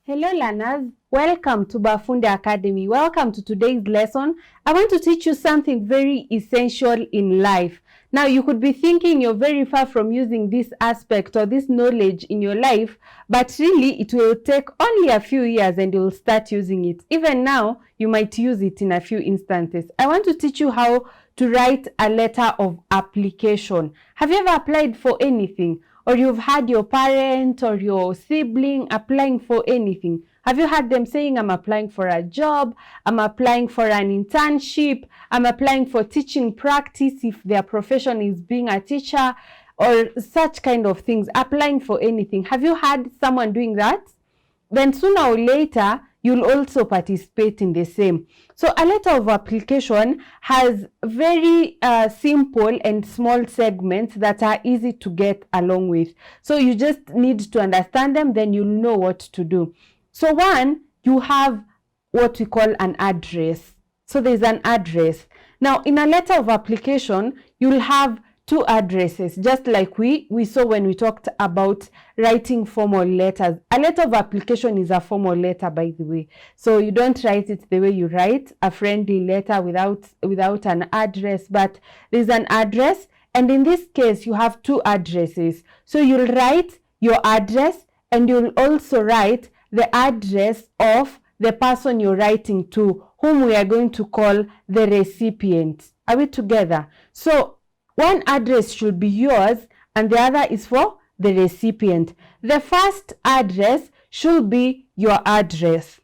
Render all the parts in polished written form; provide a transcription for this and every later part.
Hello learners, welcome to Bafunde Academy. Welcome to today's lesson. I want to teach you something very essential in life. Now you could be thinking you're very far from using this aspect or this knowledge in your life, but really it will take only a few years and you'll start using it. Even now, you might use it in a few instances. I want to teach you how to write a letter of application. Have you ever applied for anything? Or you've had your parent or your sibling applying for anything? Have you heard them saying, I'm applying for a job, I'm applying for an internship, I'm applying for teaching practice if their profession is being a teacher, or such kind of things, applying for anything? Have you had someone doing that? Then sooner or later, you'll also participate in the same. So a letter of application has very simple and small segments that are easy to get along with. So you just need to understand them, then you'll know what to do. So one, you have what we call an address. So there's an address. Now in a letter of application, you'll have two addresses, just like we saw when we talked about writing formal letters. A letter of application is a formal letter, by the way. So you don't write it the way you write a friendly letter without an address, but there's an address. And in this case, you have two addresses. So you'll write your address and you'll also write the address of the person you're writing to, whom we are going to call the recipient. Are we together? So one address should be yours and the other is for the recipient. The first address should be your address.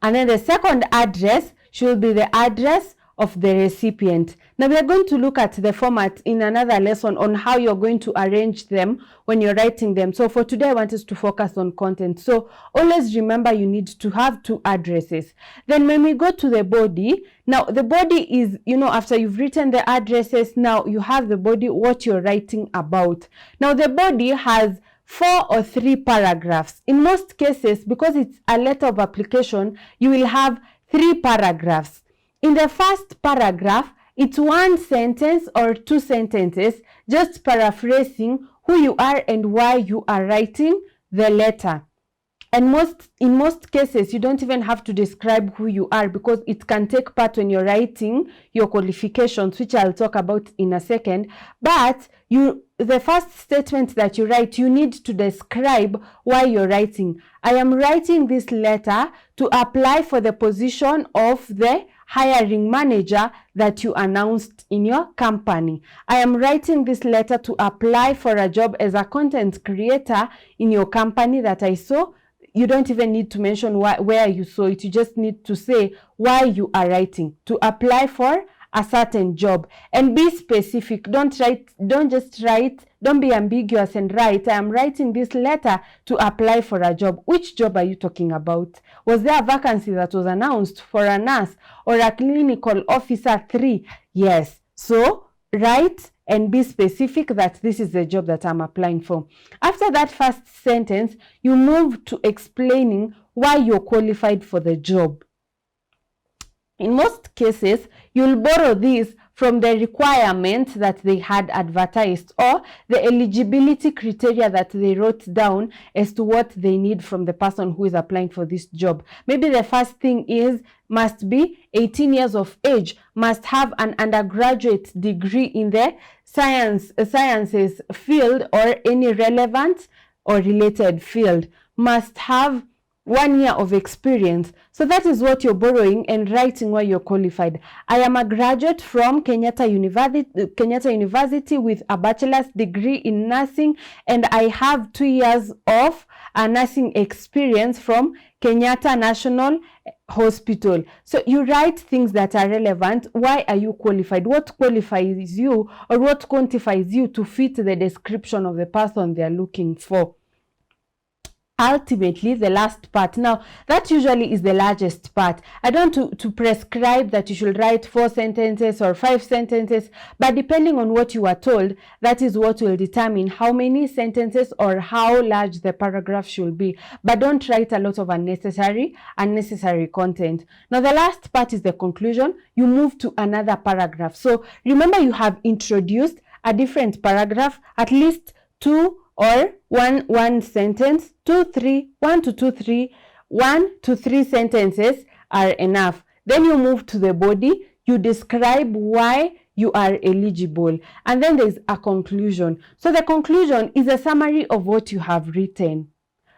And then the second address should be the address of the recipient. Now we are going to look at the format in another lesson on how you're going to arrange them when you're writing them. So for today, I want us to focus on content. So always remember you need to have two addresses. Then when we go to the body, now the body is, after you've written the addresses, now you have the body, what you're writing about. Now the body has 4 or 3 paragraphs. In most cases, because it's a letter of application, you will have 3 paragraphs. In the first paragraph, it's 1 sentence or 2 sentences, just paraphrasing who you are and why you are writing the letter. And in most cases, you don't even have to describe who you are, because it can take part when you're writing your qualifications, which I'll talk about in a second. But the first statement that you write, you need to describe why you're writing. I am writing this letter to apply for the position of the hiring manager that you announced in your company. I am writing this letter to apply for a job as a content creator in your company that I saw. You don't even need to mention where you saw it. You just need to say why you are writing, to apply for a certain job. And be specific. Don't just write, don't be ambiguous and write, I am writing this letter to apply for a job. Which job are you talking about? Was there a vacancy that was announced for a nurse or a clinical officer 3? Yes. So write and be specific that this is the job that I'm applying for. After that first sentence, you move to explaining why you're qualified for the job. In most cases, you'll borrow this from the requirements that they had advertised or the eligibility criteria that they wrote down as to what they need from the person who is applying for this job. Maybe the first thing is must be 18 years of age, must have an undergraduate degree in the sciences field or any relevant or related field, must have 1 year of experience. So that is what you're borrowing and writing why you're qualified. I am a graduate from Kenyatta University with a bachelor's degree in nursing, and I have 2 years of nursing experience from Kenyatta National Hospital. So you write things that are relevant. Why are you qualified? What qualifies you or what quantifies you to fit the description of the person they're looking for? Ultimately, the last part. Now, that usually is the largest part. I don't want to prescribe that you should write 4 sentences or 5 sentences, but depending on what you are told, that is what will determine how many sentences or how large the paragraph should be. But don't write a lot of unnecessary content. Now, the last part is the conclusion. You move to another paragraph. So remember, you have introduced a different paragraph, at least 2 or one sentence, 2, 3, 1 to 2, 3, 1 to 3 sentences are enough. Then you move to the body, you describe why you are eligible, and then there's a conclusion. So the conclusion is a summary of what you have written.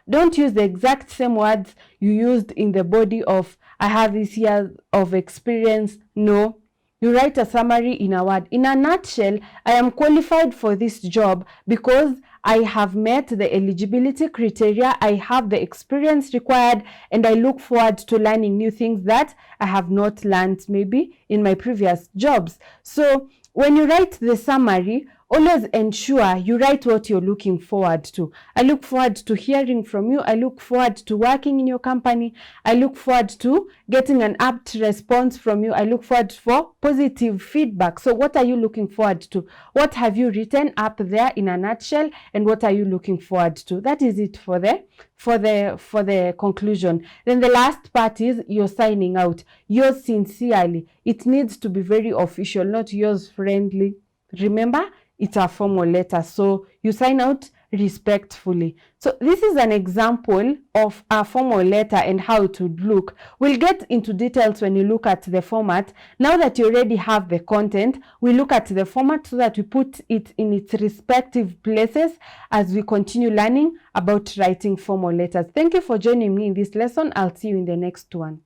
Don't use the exact same words you used in the body of I have this year of experience. No, you write a summary in a word. In a nutshell, I am qualified for this job because I have met the eligibility criteria, I have the experience required, and I look forward to learning new things that I have not learned maybe in my previous jobs. So when you write the summary, always ensure you write what you're looking forward to. I look forward to hearing from you. I look forward to working in your company. I look forward to getting an apt response from you. I look forward for positive feedback. So what are you looking forward to? What have you written up there in a nutshell? And what are you looking forward to? That is it for the conclusion. Then the last part is you're signing out. Yours sincerely. It needs to be very official, not yours friendly. Remember, it's a formal letter, so you sign out respectfully. So this is an example of a formal letter and how it would look. We'll get into details when you look at the format. Now that you already have the content, we look at the format so that we put it in its respective places as we continue learning about writing formal letters. Thank you for joining me in this lesson. I'll see you in the next one.